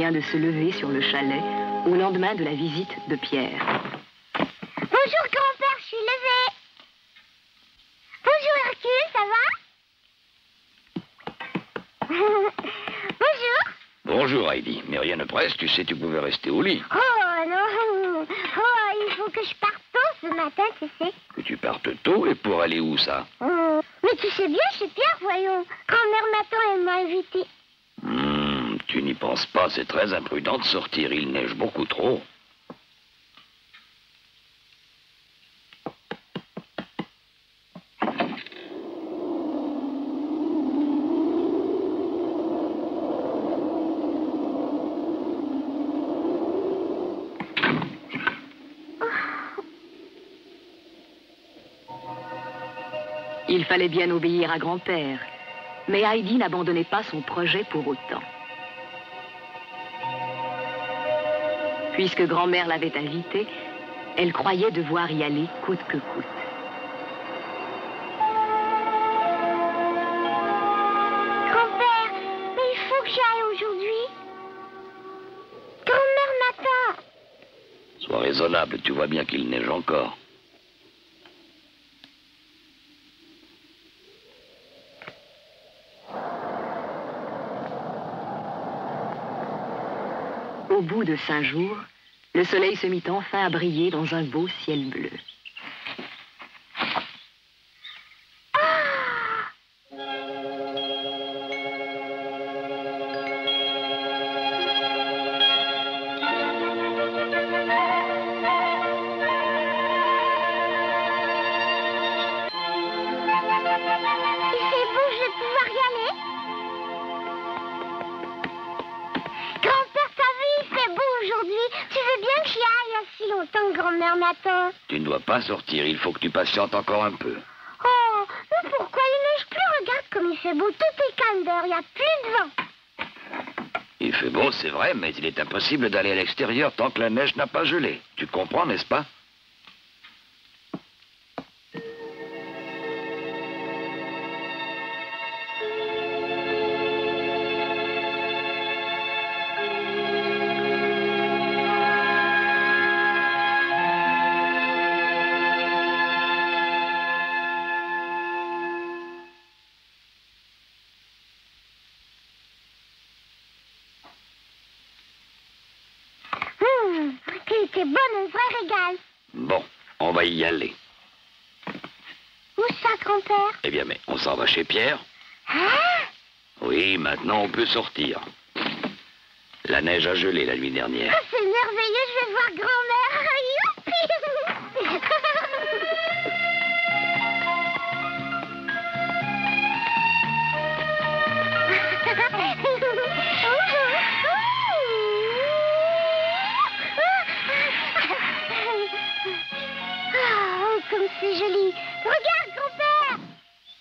vient de se lever sur le chalet au lendemain de la visite de Pierre. Bonjour grand-père, je suis levée. Bonjour Hercule, ça va? Bonjour. Bonjour Heidi, mais rien ne presse, tu sais, tu pouvais rester au lit. Oh non, oh, il faut que je parte tôt ce matin, tu sais. Que tu partes tôt et pour aller où ça? Mais tu sais bien, chez Pierre, voyons. Grand-mère Nathan, elle m'a invité. Tu n'y penses pas, c'est très imprudent de sortir, il neige beaucoup trop. Il fallait bien obéir à grand-père, mais Heidi n'abandonnait pas son projet pour autant. Puisque grand-mère l'avait invitée, elle croyait devoir y aller coûte que coûte. Grand-père, mais il faut que j'aille aujourd'hui. Grand-mère Nathan. Sois raisonnable, tu vois bien qu'il neige encore. Au bout de 5 jours, le soleil se mit enfin à briller dans un beau ciel bleu. Tu ne dois pas sortir, il faut que tu patientes encore un peu. Oh, mais pourquoi il neige plus? Regarde comme il fait beau, tout est calme dehors, il n'y a plus de vent. Il fait beau, c'est vrai, mais il est impossible d'aller à l'extérieur tant que la neige n'a pas gelé. Tu comprends, n'est-ce pas? C'est bon, un vrai régal. Bon, on va y aller. Où ça, grand-père? Eh bien, mais on s'en va chez Pierre. Hein? Oui, maintenant on peut sortir. La neige a gelé la nuit dernière. Oh, c'est merveilleux, je vais voir grand-mère. Youpi! Oh, comme c'est joli. Regarde, grand-père.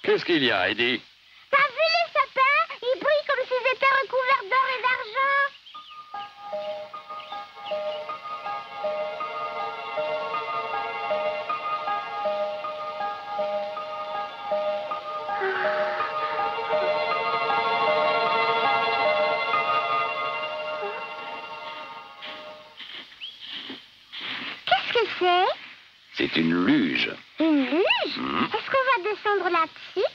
Qu'est-ce qu'il y a, Heidi? T'as vu les sapins? Ils brillent comme s'ils étaient recouverts d'or et d'argent. Qu'est-ce que c'est? C'est une luge. Une luge? Est-ce qu'on va descendre là-dessus?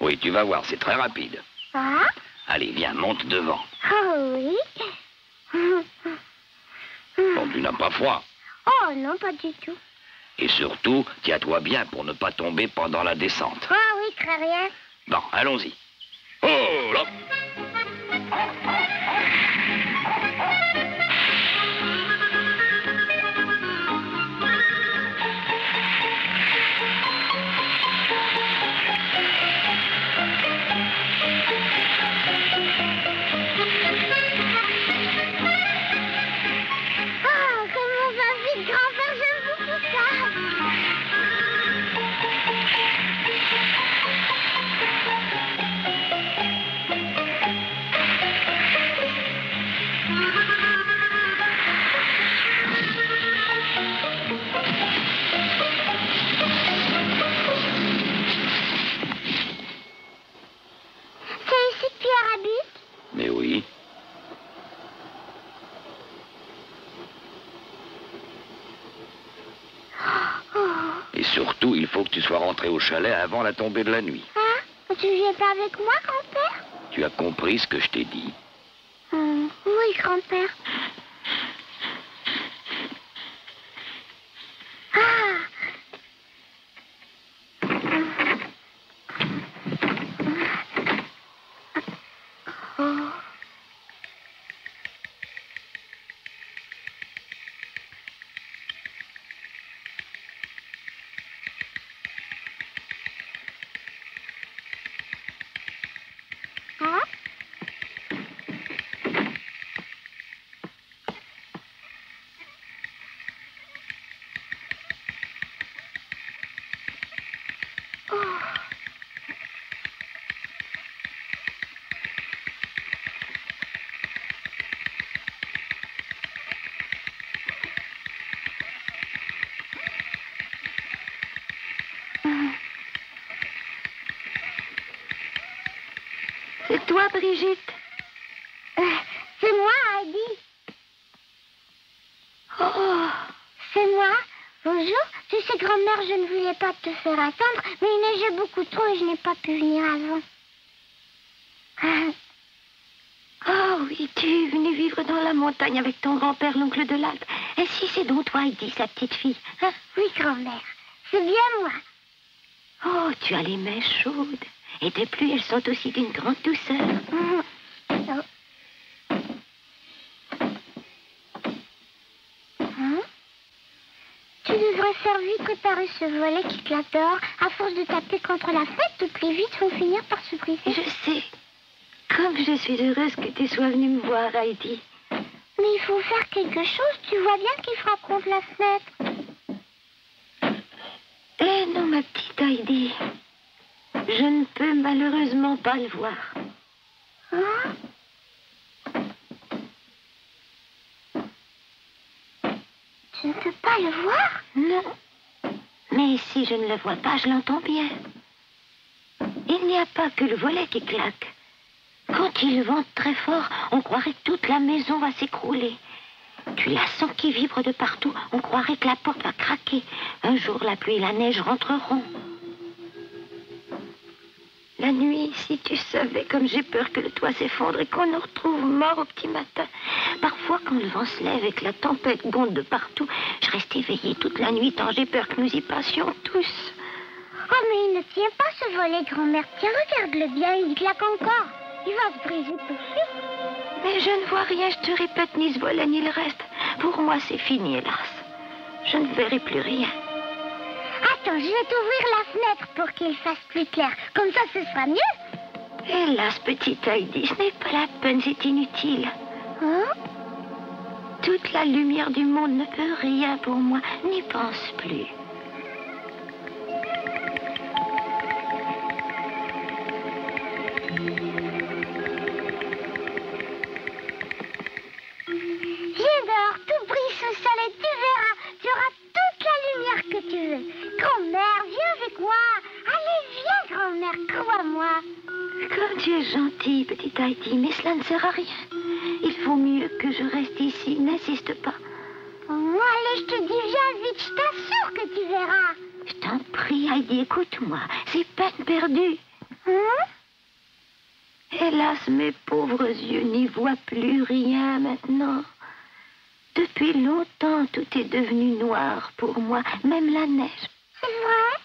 Oui, tu vas voir, c'est très rapide. Ah? Allez, viens, monte devant. Oh oui. Bon, tu n'as pas froid. Oh non, pas du tout. Et surtout, tiens-toi bien pour ne pas tomber pendant la descente. Ah oui, très bien. Bon, allons-y. Oh là! Oh, comme on va vite, grand-père, j'aime beaucoup ça. que tu sois rentré au chalet avant la tombée de la nuit. Ah, tu viens pas avec moi, grand-père? Tu as compris ce que je t'ai dit? Oui, grand-père. Ah! Oh. Hein? Oh. C'est toi, Brigitte? C'est moi, Heidi. Oh, C'est moi. Bonjour. Tu sais, grand-mère, je ne voulais pas te faire attendre, mais il neigeait beaucoup trop et je n'ai pas pu venir avant. oh oui, tu es venue vivre dans la montagne avec ton grand-père, l'oncle de l'Alpe. Et si c'est donc toi, Heidi, sa petite fille, hein? Oui, grand-mère. C'est bien moi. Oh, tu as les mains chaudes. Et de plus, elles sont aussi d'une grande douceur. Tu devrais faire vite préparer ce volet qui te l'adore. À force de taper contre la fête, toutes les vitres vont finir par se briser. Je sais. Comme je suis heureuse que tu sois venue me voir, Heidi. Mais il faut faire quelque chose. Tu vois bien qu'il frappe contre la fenêtre. Eh non, ma petite Heidi. Je ne peux malheureusement pas le voir. Hein? Tu ne peux pas le voir? Non. Mais si je ne le vois pas, je l'entends bien. Il n'y a pas que le volet qui claque. Quand il vente très fort, on croirait que toute la maison va s'écrouler. Tu la sens qui vibre de partout, on croirait que la porte va craquer. Un jour, la pluie et la neige rentreront. La nuit, si tu savais comme j'ai peur que le toit s'effondre et qu'on nous retrouve morts au petit matin. Parfois, quand le vent se lève et que la tempête gronde de partout, je reste éveillée toute la nuit tant j'ai peur que nous y passions tous. Oh, mais il ne tient pas ce volet, grand-mère. Tiens, regarde-le bien, il claque encore. Il va se briser tout de suite. Mais je ne vois rien, je te répète, ni ce volet ni le reste. Pour moi, c'est fini, hélas. Je ne verrai plus rien. Attends, je vais t'ouvrir la fenêtre pour qu'il fasse plus clair. Comme ça, ce sera mieux. Hélas, petite Heidi, ce n'est pas la peine, c'est inutile. Hein? Toute la lumière du monde ne peut rien pour moi. N'y pense plus. Viens dehors, tout brille sous le soleil, tu verras. Tu auras toute la lumière que tu veux. Grand-mère, viens avec moi. Allez, viens, grand-mère, crois-moi. Comme tu es gentille, petite Heidi, mais cela ne sert à rien. Il faut mieux que je reste ici. N'insiste pas. Oh, allez, je te dis, viens vite, je t'assure que tu verras. Je t'en prie, Heidi, écoute-moi. C'est peine perdue. Hein? Hélas, mes pauvres yeux n'y voient plus rien maintenant. Depuis longtemps, tout est devenu noir pour moi, même la neige. C'est vrai?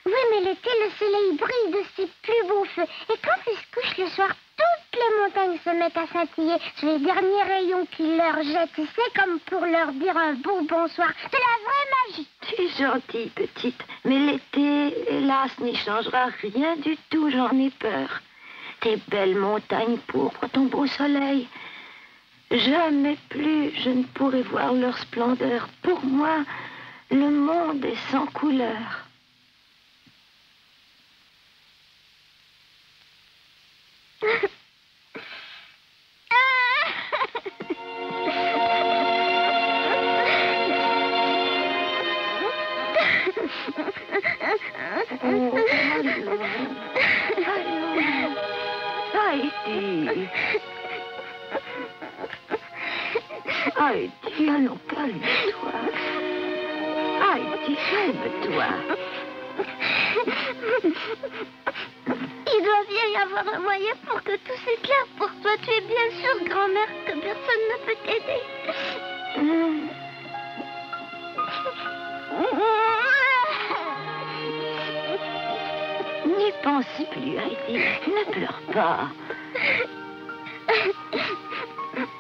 Oui, mais l'été, le soleil brille de ses plus beaux feux. Et quand il se couche le soir, toutes les montagnes se mettent à scintiller sous les derniers rayons qu'il leur jette. Tu sais, comme pour leur dire un beau bonsoir. C'est la vraie magie. Tu es gentille, petite. Mais l'été, hélas, n'y changera rien du tout, j'en ai peur. Tes belles montagnes pourpres, ton beau soleil. Jamais plus je ne pourrai voir leur splendeur. Pour moi, le monde est sans couleur. Heidi. Heidi, allons, calme-toi. Heidi, calme-toi. Il doit bien y avoir un moyen pour que tout s'éclaire pour toi. Tu es bien sûre, grand-mère, que personne ne peut t'aider. N'y pense plus, Heidi. Ne pleure pas.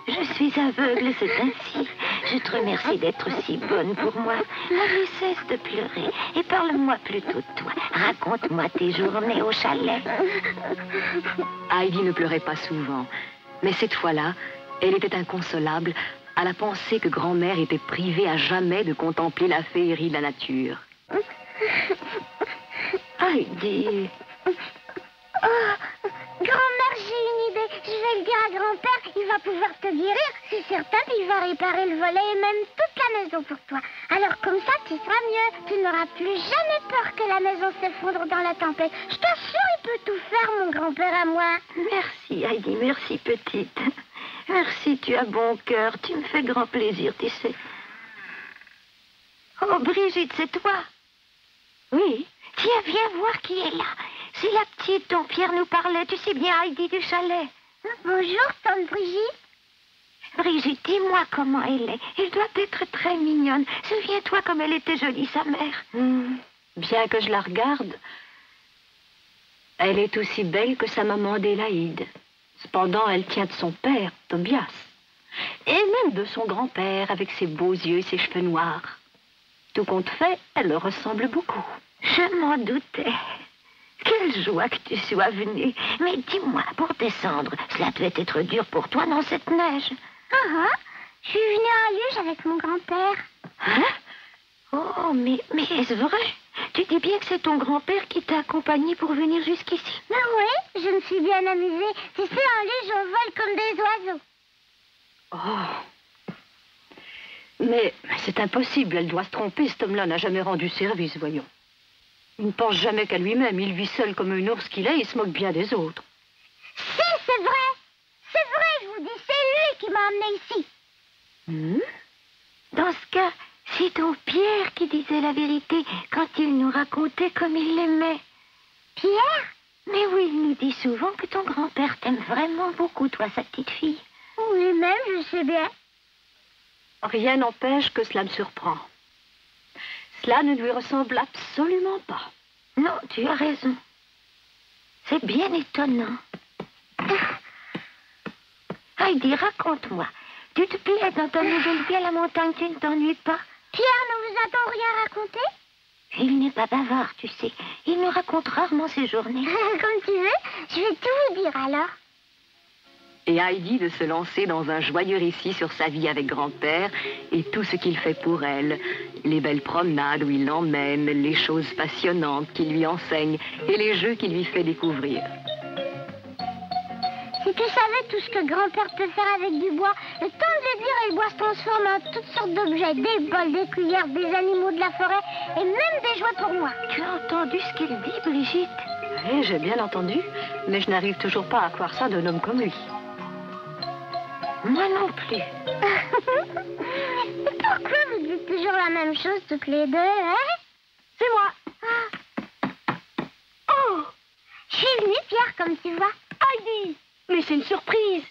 Je suis aveugle, c'est ainsi. Je te remercie d'être si bonne pour moi. Mais cesse de pleurer et parle-moi plutôt de toi. Raconte-moi tes journées au chalet. Heidi ne pleurait pas souvent, mais cette fois-là, elle était inconsolable à la pensée que grand-mère était privée à jamais de contempler la féerie de la nature. Heidi. Oh, grand-mère, j'ai une idée. Je vais le dire à grand-père. Il va pouvoir te guérir. C'est certain qu'il va réparer le volet et même toute la maison pour toi. Alors comme ça, tu seras mieux. Tu n'auras plus jamais peur que la maison s'effondre dans la tempête. Je t'assure, il peut tout faire, mon grand-père à moi. Merci, Heidi. Merci, petite. Merci, tu as bon cœur. Tu me fais grand plaisir, tu sais. Oh, Brigitte, c'est toi? Oui. Tiens, viens voir qui est là. C'est la petite dont Pierre nous parlait. Tu sais bien, Heidi du chalet. Bonjour, tante Brigitte. Brigitte, dis-moi comment elle est. Elle doit être très mignonne. Souviens-toi comme elle était jolie, sa mère. Bien que je la regarde, elle est aussi belle que sa maman Adélaïde. Cependant, elle tient de son père, Tobias. Et même de son grand-père, avec ses beaux yeux et ses cheveux noirs. Tout compte fait, elle le ressemble beaucoup. Je m'en doutais. Quelle joie que tu sois venue. Mais dis-moi, pour descendre, cela devait être dur pour toi dans cette neige. Je suis venue en luge avec mon grand-père. Hein? Oh, mais est-ce vrai? Tu dis bien que c'est ton grand-père qui t'a accompagné pour venir jusqu'ici? Ben oui, je me suis bien amusée. Tu sais, en luge, on vole comme des oiseaux. Oh. Mais c'est impossible, elle doit se tromper. Cet homme-là n'a jamais rendu service, voyons. Il ne pense jamais qu'à lui-même. Il vit seul comme un ours qu'il est et se moque bien des autres. Si, c'est vrai. C'est vrai, je vous dis, c'est lui qui m'a amené ici. Dans ce cas, c'est ton Pierre qui disait la vérité quand il nous racontait comme il l'aimait. Pierre? Mais oui, il nous dit souvent que ton grand-père t'aime vraiment beaucoup, toi, sa petite fille. Oui, même, je sais bien. Rien n'empêche que cela me surprend. Cela ne lui ressemble absolument pas. Non, tu as raison. C'est bien étonnant. Heidi, raconte-moi. Tu te plais dans ta nouvelle vie à la montagne, tu ne t'ennuies pas? Pierre ne vous a-t-on rien raconté? Il n'est pas bavard, tu sais. Il nous raconte rarement ses journées. Comme tu veux, je vais tout vous dire alors. Et Heidi de se lancer dans un joyeux récit sur sa vie avec grand-père et tout ce qu'il fait pour elle. Les belles promenades où il l'emmène, les choses passionnantes qu'il lui enseigne et les jeux qu'il lui fait découvrir. Si tu savais tout ce que grand-père peut faire avec du bois, le temps de le dire, et le bois se transforme en toutes sortes d'objets, des bols, des cuillères, des animaux de la forêt et même des jouets pour moi. Tu as entendu ce qu'il dit, Brigitte? Oui, j'ai bien entendu, mais je n'arrive toujours pas à croire ça d'un homme comme lui. Moi non plus. Pourquoi vous dites toujours la même chose toutes les deux, hein? C'est moi. Oh! Je suis venue, Pierre, comme tu vois. Heidi! Mais c'est une surprise.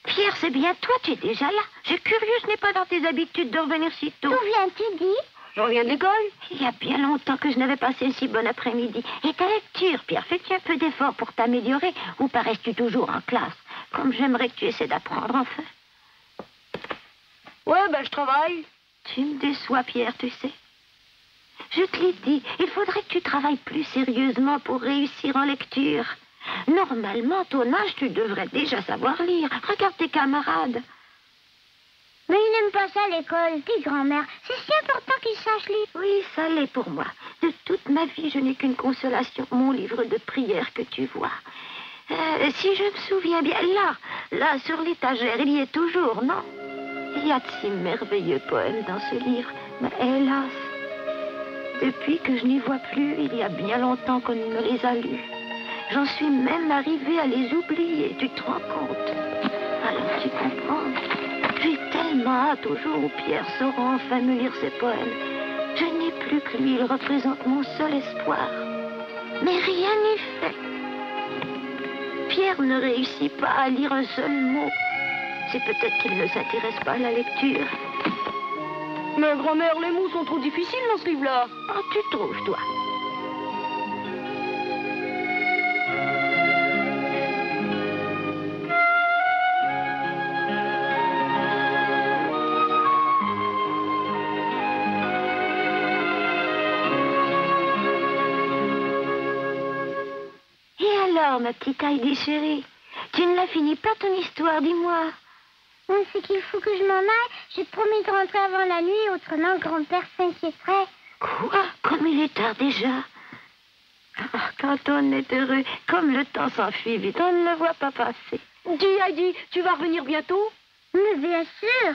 Pierre, c'est bien toi, tu es déjà là. J'ai curieux, je n'ai pas dans tes habitudes de revenir si tôt. D'où viens-tu, dis? Je reviens de l'école. Il y a bien longtemps que je n'avais passé un si bon après-midi. Et ta lecture, Pierre, fais-tu un peu d'effort pour t'améliorer ou paraisses-tu toujours en classe? Comme j'aimerais que tu essaies d'apprendre enfin. Ouais, je travaille. Tu me déçois, Pierre, tu sais. Je te l'ai dit, il faudrait que tu travailles plus sérieusement pour réussir en lecture. Normalement, ton âge, tu devrais déjà savoir lire. Regarde tes camarades. Mais il n'aime pas ça, l'école, dis grand-mère. C'est si important qu'il sache lire. Oui, ça l'est pour moi. De toute ma vie, je n'ai qu'une consolation, mon livre de prière que tu vois. Si je me souviens bien, là, sur l'étagère, il y est toujours, non? Il y a de si merveilleux poèmes dans ce livre, mais hélas, depuis que je n'y vois plus, il y a bien longtemps qu'on ne me les a lus. J'en suis même arrivée à les oublier, tu te rends compte? Alors tu comprends, j'ai tellement hâte au jour où Pierre saura enfin me lire ses poèmes. Je n'ai plus que lui, il représente mon seul espoir. Mais rien n'y fait. Pierre ne réussit pas à lire un seul mot. C'est peut-être qu'il ne s'intéresse pas à la lecture. Mais grand-mère, les mots sont trop difficiles dans ce livre-là. Oh, tu trouves, toi? Alors, ma petite Heidi chérie, tu ne la finis pas ton histoire, dis-moi. Non, c'est qu'il faut que je m'en aille. J'ai promis de rentrer avant la nuit, autrement grand-père s'inquiéterait. Quoi? Comme il est tard déjà. Oh, quand on est heureux, comme le temps s'enfuit vite, on ne le voit pas passer. Dis, Heidi, tu vas revenir bientôt? Mais bien sûr.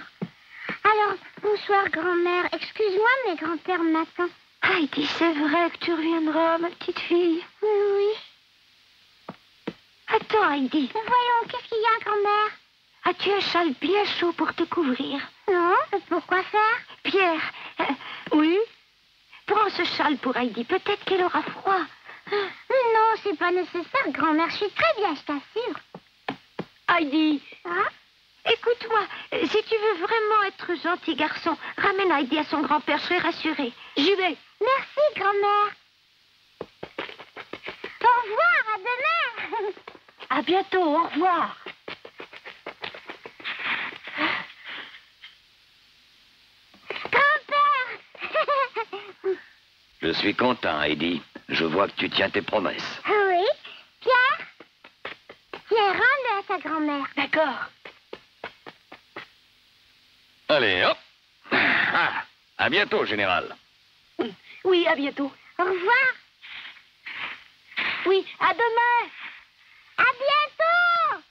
Alors, bonsoir grand-mère. Excuse-moi, mais grand-père m'attend. Heidi, c'est vrai que tu reviendras, ma petite fille. Oui. Attends, Heidi. Voyons, qu'est-ce qu'il y a, grand-mère? As-tu un châle bien chaud pour te couvrir? Non, pourquoi faire? Pierre, Oui? prends ce châle pour Heidi. Peut-être qu'elle aura froid. Non, c'est pas nécessaire, grand-mère. Je suis très bien, je t'assure. Heidi. Hein? Écoute-moi, si tu veux vraiment être gentil garçon, ramène Heidi à son grand-père, je serai rassurée. J'y vais. Merci, grand-mère. Au revoir, à demain. À bientôt, au revoir. Grand-père. Je suis content, Heidi. Je vois que tu tiens tes promesses. Oui. Pierre. Tiens, rends-le à sa grand-mère. D'accord. Allez, hop. Ah, à bientôt, général. Oui, à bientôt. Au revoir. Oui, à demain. À bientôt.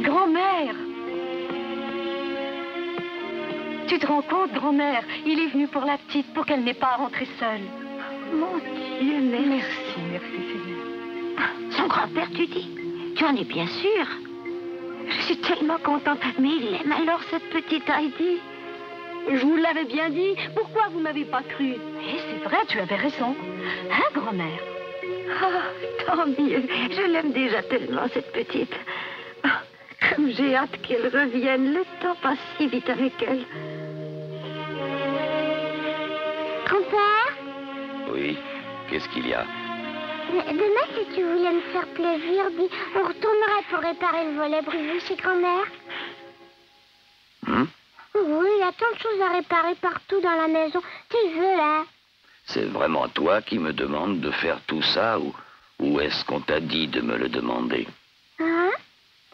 Grand-mère. Tu te rends compte, grand-mère? Il est venu pour la petite, pour qu'elle n'ait pas à rentrer seule. Mon Dieu, merci. Merci, Philippe. Son grand-père, tu dis? Tu en es bien sûr? Je suis tellement contente. Mais il aime alors cette petite Heidi? Je vous l'avais bien dit. Pourquoi vous m'avez pas cru? Eh, c'est vrai, tu avais raison. Hein, grand-mère? Oh, tant mieux. Je l'aime déjà tellement, cette petite. Oh, comme j'ai hâte qu'elle revienne. Le temps passe si vite avec elle. Grand-père. Oui, qu'est-ce qu'il y a? Demain, si tu voulais me faire plaisir, dis, on retournerait pour réparer le volet brisé chez grand-mère. Oui, il y a tant de choses à réparer partout dans la maison. Tu veux, là? C'est vraiment toi qui me demandes de faire tout ça ou est-ce qu'on t'a dit de me le demander? Hein?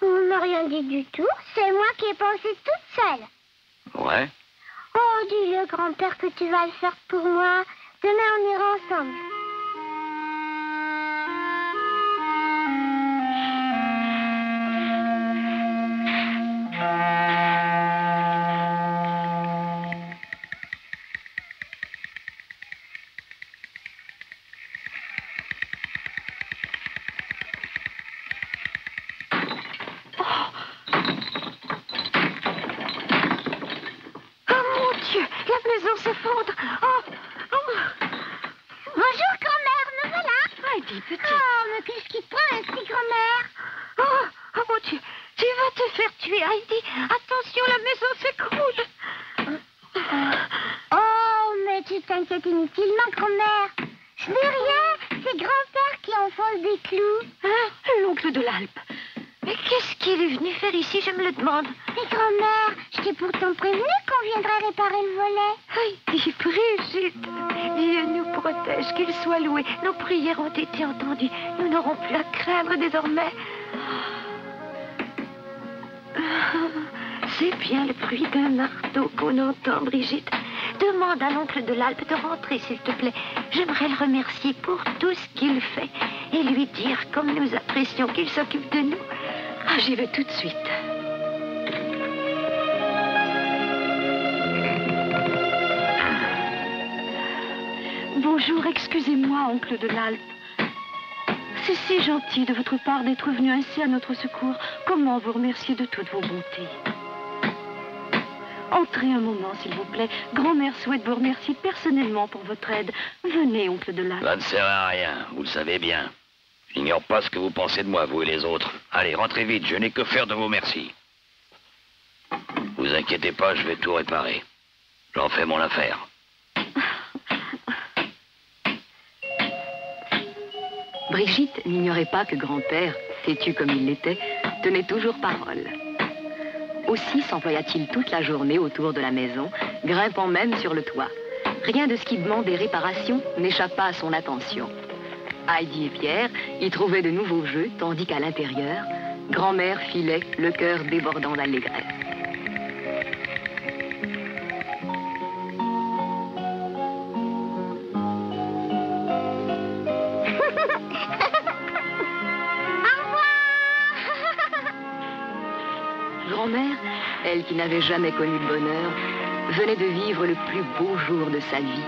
On m'a rien dit du tout. C'est moi qui ai pensé toute seule. Ouais? Oh, dis-le, grand-père, que tu vas le faire pour moi. Demain, on ira ensemble. s'effondre. Oh, oh. Bonjour, grand-mère, me voilà. Heidi, petite. Oh, mais qu'est-ce qui te prend ainsi, grand-mère? Oh, oh mon Dieu, tu vas te faire tuer, Heidi. Attention, la maison s'écroule. Oh, mais tu t'inquiètes inutilement, grand-mère. Ce n'est rien, c'est grand-père qui enfonce des clous. Hein, l'oncle de l'Alpe. Mais qu'est-ce qu'il est venu faire ici, je me le demande. Mais grand-mère, je t'ai pourtant prévenu qu'on viendrait réparer le volet. Heidi, Brigitte, Dieu nous protège, qu'il soit loué. Nos prières ont été entendues. Nous n'aurons plus à craindre désormais. C'est bien le bruit d'un marteau qu'on entend, Brigitte. Demande à l'oncle de l'Alpe de rentrer, s'il te plaît. J'aimerais le remercier pour tout ce qu'il fait et lui dire comme nous apprécions qu'il s'occupe de nous. Ah, j'y vais tout de suite. Bonjour, excusez-moi, oncle de l'Alpe. C'est si gentil de votre part d'être venu ainsi à notre secours. Comment vous remercier de toutes vos bontés? Entrez un moment, s'il vous plaît. Grand-mère souhaite vous remercier personnellement pour votre aide. Venez, oncle de Lac. Ça ne sert à rien, vous le savez bien. Je n'ignore pas ce que vous pensez de moi, vous et les autres. Allez, rentrez vite, je n'ai que faire de vos merci. Vous inquiétez pas, je vais tout réparer. J'en fais mon affaire. Brigitte n'ignorait pas que grand-père, têtu comme il l'était, tenait toujours parole. Aussi s'employa-t-il toute la journée autour de la maison, grimpant même sur le toit. Rien de ce qui demandait réparation n'échappa à son attention. Heidi et Pierre y trouvaient de nouveaux jeux, tandis qu'à l'intérieur, grand-mère filait, le cœur débordant d'allégresse. Grand-mère, elle qui n'avait jamais connu le bonheur, venait de vivre le plus beau jour de sa vie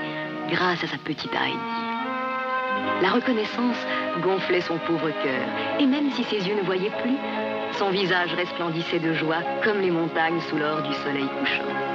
grâce à sa petite Heidi. La reconnaissance gonflait son pauvre cœur, et même si ses yeux ne voyaient plus, son visage resplendissait de joie comme les montagnes sous l'or du soleil couchant.